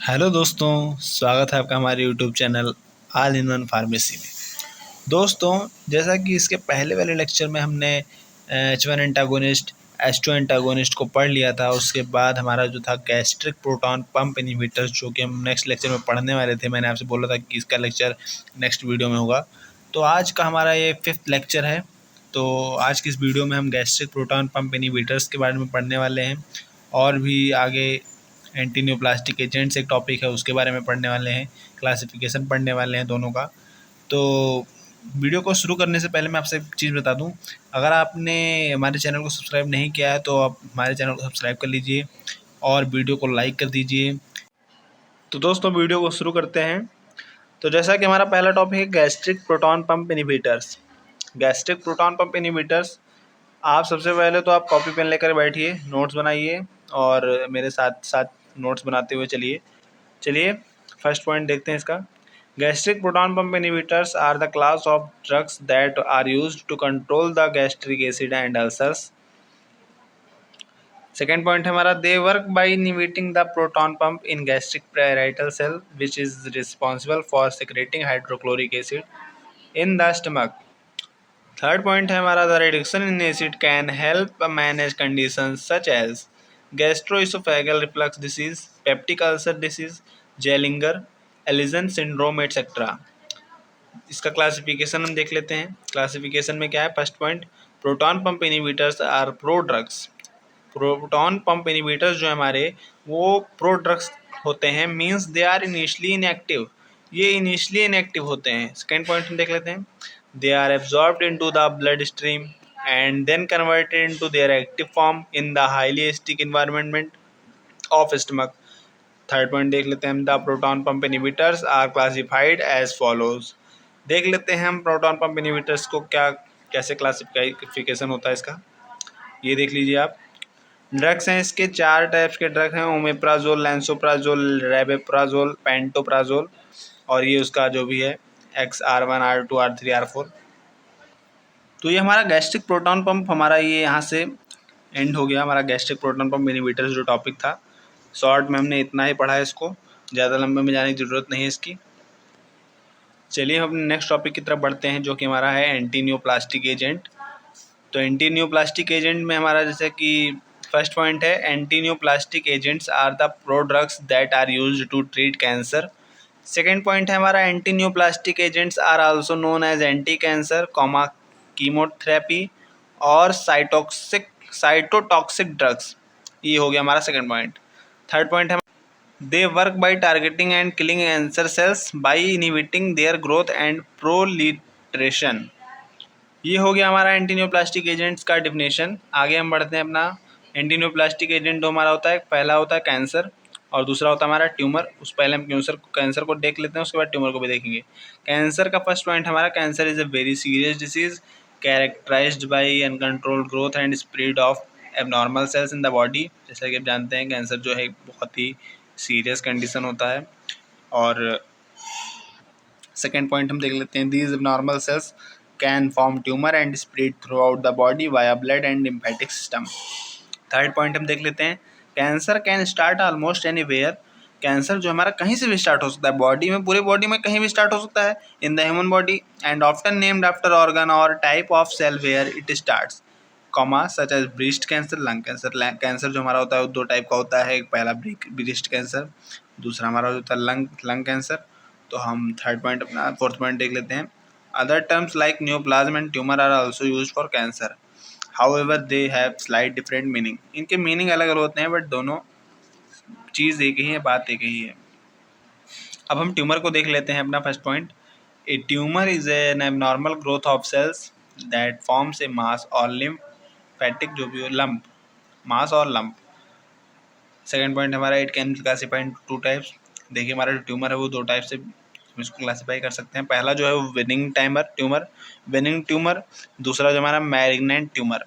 Hello दोस्तों, स्वागत है आपका हमारे YouTube channel all in one pharmacy में। दोस्तों, जैसा कि इसके पहले वाले लेक्चर में हमने H1 एंटागोनिस्ट H2 एंटागोनिस्ट को पढ़ लिया था। उसके बाद हमारा जो था गैस्ट्रिक प्रोटॉन पंप इनहिबिटर्स, जो कि हम नेक्स्ट लेक्चर में पढ़ने वाले थे। मैंने आपसे बोला था कि इसका लेक्चर नेक्स्ट वीडियो में होगा। तो आज का हमारा ये 5th लेक्चर है। तो आज की इस वीडियो में हम गैस्ट्रिक प्रोटॉन पंप इनहिबिटर्स के बारे में पढ़ने वाले हैं, और भी आगे एंटीन्यूप्लास्टिक एजेंट्स एक टॉपिक है, उसके बारे में पढ़ने वाले हैं। क्लासिफिकेशन पढ़ने वाले हैं दोनों का। तो वीडियो को शुरू करने से पहले मैं आपसे एक चीज़ बता दूं, अगर आपने हमारे चैनल को सब्सक्राइब नहीं किया है तो आप हमारे चैनल को सब्सक्राइब कर लीजिए और वीडियो को लाइक कर दीजिए। तो दोस्तों, वीडियो को शुरू करते हैं। तो जैसा कि हमारा पहला टॉपिक है gastric proton pump inhibitors. Gastric proton pump inhibitors, आप सबसे पहले तो आप कॉपी पेन लेकर बैठिए, नोट्स बनाइए और मेरे साथ साथ नोट्स बनाते हुए चलिए फर्स्ट पॉइंट देखते हैं इसका। Gastric proton pump inhibitors are the class of drugs that are used to control the gastric acid and ulcers. Second point है हमारा, they work by inhibiting the proton pump in gastric parietal cell which is responsible for secreting hydrochloric acid in the stomach. Third point है हमारा, the reduction in acid can help manage conditions such as gastroesophageal reflux disease, peptic ulcer disease, Zollinger, Alison syndrome etcetera. इसका classification हम देख लेते हैं। Classification में क्या है, first point, proton pump inhibitors are pro drugs. Proton pump inhibitors जो हमारे वो प्रो ड्रग्स होते हैं, means they are initially inactive. ये इनिशियली इनएक्टिव होते हैं। सेकेंड पॉइंट हम देख लेते हैं, they are absorbed into the bloodstream and then converted into their active form in the highly acidic environment of stomach. Third point देख लेते हैं हम, the proton pump inhibitors are classified as follows. देख लेते हैं हम प्रोटॉन पंप इनहिबिटर्स को क्या कैसे क्लासिफिकेशन होता है इसका। ये देख लीजिए आप। ड्रग्स हैं इसके, 4 टाइप्स के ड्रग हैं, ओमेप्राजोल, लैंसोप्राजोल, रेबेप्राजोल, पेंटोप्राजोल, और ये उसका जो भी है XR1, R2, R3, R4। तो ये हमारा गैस्ट्रिक प्रोटॉन पंप, हमारा ये यहाँ से एंड हो गया हमारा गैस्ट्रिक प्रोटॉन पंप इनहिबिटर्स जो टॉपिक था। शॉर्ट में हमने इतना ही पढ़ा है इसको, ज़्यादा लंबे में जाने की ज़रूरत नहीं है इसकी। चलिए हम नेक्स्ट टॉपिक की तरफ बढ़ते हैं, जो कि हमारा है एंटीन्यूप्लास्टिक एजेंट। तो एंटीन्यूप्लास्टिक एजेंट में हमारा जैसे कि फर्स्ट पॉइंट है, antineoplastic agents are the pro drugs that are used to treat cancer. Second point है हमारा, antineoplastic agents are also known as anti cancer, chemotherapy और साइटोटॉक्सिक ड्रग्स। ये हो गया हमारा सेकंड पॉइंट। थर्ड पॉइंट है, they work by targeting and killing cancer cells by inhibiting their growth and proliferation. ये हो गया हमारा एंटीन्यूप्लास्टिक एजेंट्स का डिफिनेशन। आगे हम बढ़ते हैं अपना। एंटीन्यूप्लास्टिक एजेंट जो हमारा होता है, पहला होता है कैंसर और दूसरा होता है हमारा ट्यूमर। उस पहले हम कैंसर को देख लेते हैं, उसके बाद ट्यूमर को भी देखेंगे। कैंसर का फर्स्ट पॉइंट हमारा, cancer is a very serious disease characterised by uncontrolled growth and spread of abnormal cells in the body. जैसा कि आप जानते हैं, कैंसर जो है बहुत ही सीरियस कंडीशन होता है। और सेकेंड पॉइंट हम देख लेते हैं, these abnormal cells can form tumor and spread throughout the body via blood and lymphatic system. Third point हम देख लेते हैं, cancer can start almost anywhere. Cancer जो हमारा कहीं से भी स्टार्ट हो सकता है, बॉडी में, पूरे बॉडी में कहीं भी स्टार्ट हो सकता है, in the human body, and often named after organ और type of cell where it starts, comma such as breast cancer, lung cancer. Cancer जो हमारा होता है वो 2 टाइप का होता है, एक पहला ब्रेस्ट कैंसर, दूसरा हमारा होता है लंग कैंसर। तो हम थर्ड पॉइंट अपना फोर्थ पॉइंट देख लेते हैं। Other terms like neoplasm and tumor are also used for cancer. However, they have slight different meaning. इनके मीनिंग अलग अलग होते हैं, बट दोनों चीज़ एक ही है, बात एक ही है। अब हम ट्यूमर को देख लेते हैं अपना first point. A tumour is an abnormal growth of cells that forms a mass और लिम्फेटिक, जो भी हो, लंप, मास और लंप। सेकेंड पॉइंट हमारा, it can classify in 2 types. देखिए हमारा जो ट्यूमर है वो 2 टाइप से इसको क्लासीफाई कर सकते हैं। पहला जो है वो विनिंग ट्यूमर, दूसरा जो हमारा मैलिग्नेंट ट्यूमर।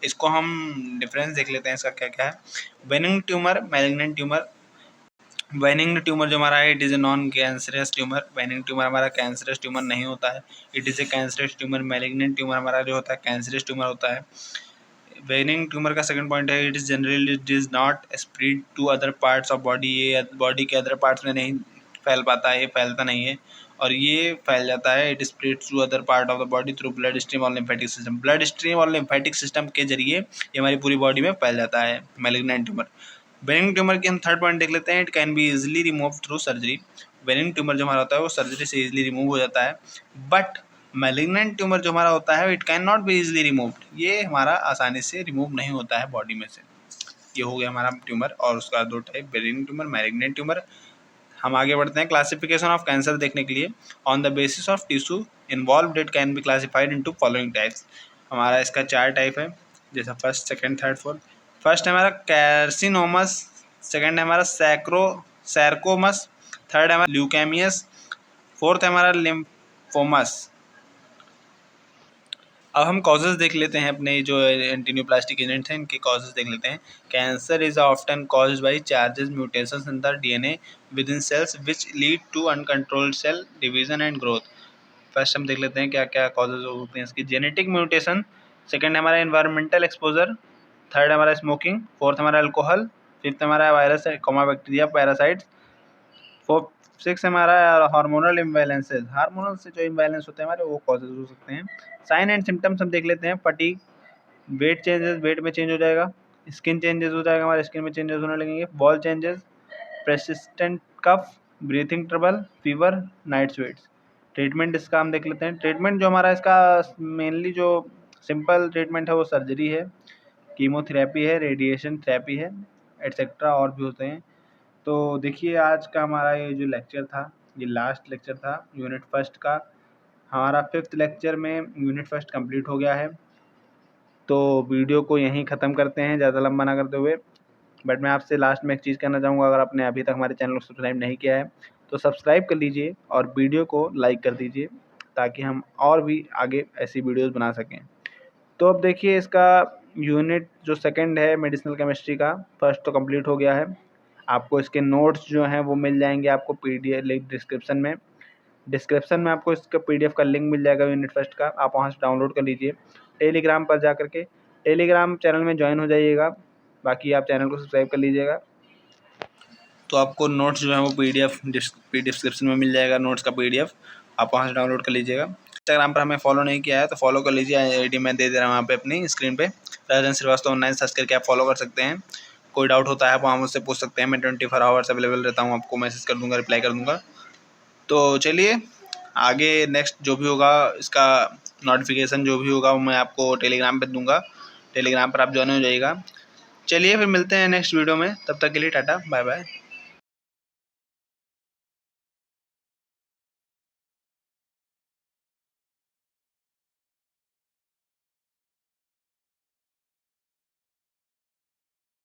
इसको हम डिफरेंस देख लेते हैं, इसका क्या क्या है। Benign tumour, malignant tumour. Benign tumour जो हमारा है, it is a non cancerous tumour. Benign tumour हमारा कैंसरस ट्यूमर नहीं होता है, it is a cancerous tumour. Malignant tumour हमारा जो होता है कैंसरस ट्यूमर होता है। वेनिंग ट्यूमर का सेकंड पॉइंट है, it is generally it is not spread to other parts of body. ये बॉडी के अदर पार्ट्स में नहीं फैल पाता है, ये फैलता नहीं है, और ये फैल जाता है it spread to other part of the body through blood stream और लिम्फेटिक सिस्टम। ब्लड स्ट्रीम और लिम्फेटिक सिस्टम के जरिए ये हमारी पूरी बॉडी में फैल जाता है मैलिग्नेंट ट्यूमर। बेनिग्न ट्यूमर की हम थर्ड पॉइंट देख लेते हैं, it can be easily remove through surgery. Benign tumour जो हमारा होता है वो सर्जरी से इजिली रिमूव हो जाता है, बट मैलिग्नेंट ट्यूमर जो हमारा होता है it can not be easily removed, ये हमारा आसानी से रिमूव नहीं होता है बॉडी में से। ये हो गया हमारा ट्यूमर और उसका दो type, benign tumour, malignant tumour. हम आगे बढ़ते हैं क्लासिफिकेशन ऑफ कैंसर देखने के लिए। On the basis of tissue involved it can be classified into following types. हमारा इसका 4 टाइप है, जैसा first, second, third, fourth. First है हमारा कैर्सिनोमस, सेकंड है हमारा सैरकोमस, थर्ड है हमारा ल्यूकेमियस, फोर्थ है हमारा लिम्फोमस। अब हम कॉजेज़ देख लेते हैं, अपने जो एंटीन्यूप्लास्टिक एजेंट्स हैं इनके कॉजेज़ देख लेते हैं। Cancer is often caused by changes mutations in the DNA within cells which lead to uncontrolled cell division and growth. First हम देख लेते हैं क्या क्या कॉजेज़ होते हैं इसकी। जेनेटिक म्यूटेशन, सेकंड है हमारा एनवायरमेंटल एक्सपोजर, थर्ड है हमारा स्मोकिंग, फोर्थ हमारा अल्कोहल, फिफ्थ हमारा virus comma bacteria parasites, fourth six हमारा हार्मोनल इम्बैलेंसेस, हार्मोनल से जो इम्बैलेंस होते हैं हमारे वो कॉजेज हो सकते हैं। साइन एंड सिम्टम्स हम देख लेते हैं। फटीग, वेट चेंजेस, वेट में चेंज हो जाएगा, स्किन चेंजेस हो जाएगा, हमारे स्किन में चेंजेस होने लगेंगे, bowel changes, persistent cough, breathing trouble, fever, night sweats. Treatment इसका हम देख लेते हैं। ट्रीटमेंट जो हमारा इसका मेनली जो सिंपल ट्रीटमेंट है वो सर्जरी है, कीमोथेरेपी है, रेडिएशन थेरेपी है, एट्सेट्रा और भी होते हैं। तो देखिए आज का हमारा ये जो लेक्चर था ये लास्ट लेक्चर था यूनिट फर्स्ट का। हमारा 5th लेक्चर में यूनिट फर्स्ट कंप्लीट हो गया है, तो वीडियो को यहीं ख़त्म करते हैं ज़्यादा लंबा ना करते हुए। बट मैं आपसे लास्ट में एक चीज़ कहना चाहूँगा, अगर आपने अभी तक हमारे चैनल को सब्सक्राइब नहीं किया है तो सब्सक्राइब कर लीजिए और वीडियो को लाइक कर दीजिए ताकि हम और भी आगे ऐसी वीडियोज़ बना सकें। तो अब देखिए इसका यूनिट जो सेकंड है मेडिसिनल केमिस्ट्री का, फर्स्ट तो कंप्लीट हो गया है। आपको इसके नोट्स जो हैं वो मिल जाएंगे आपको पीडीएफ लिंक डिस्क्रिप्शन में आपको इसका पीडीएफ का लिंक मिल जाएगा यूनिट फर्स्ट का, आप वहाँ से डाउनलोड कर लीजिए। टेलीग्राम पर जा करके टेलीग्राम चैनल में ज्वाइन हो जाइएगा, बाकी आप चैनल को सब्सक्राइब कर लीजिएगा। तो आपको नोट्स जो है वो पीडीएफ डिस्क्रिप्शन में मिल जाएगा, नोट्स का पीडीएफ आप वहाँ से डाउनलोड कर लीजिएगा। इंस्टाग्राम पर हमें फॉलो नहीं किया है तो फॉलो कर लीजिए, आईडी मैं दे दे रहा हूँ वहाँ पे अपनी स्क्रीन पे, राजन श्रीवास्तव ऑनलाइन सर्च करके आप फॉलो कर सकते हैं। कोई डाउट होता है आप वहाँ मुझसे पूछ सकते हैं, मैं 24 आवर्स अवेलेबल रहता हूँ, आपको मैसेज कर दूँगा, रिप्लाई कर दूँगा। तो चलिए आगे नेक्स्ट जो भी होगा इसका नोटिफिकेशन जो भी होगा वो मैं आपको टेलीग्राम पे दूँगा, टेलीग्राम पर आप ज्वाइन हो जाइएगा। चलिए फिर मिलते हैं नेक्स्ट वीडियो में, तब तक के लिए टाटा बाय बाय।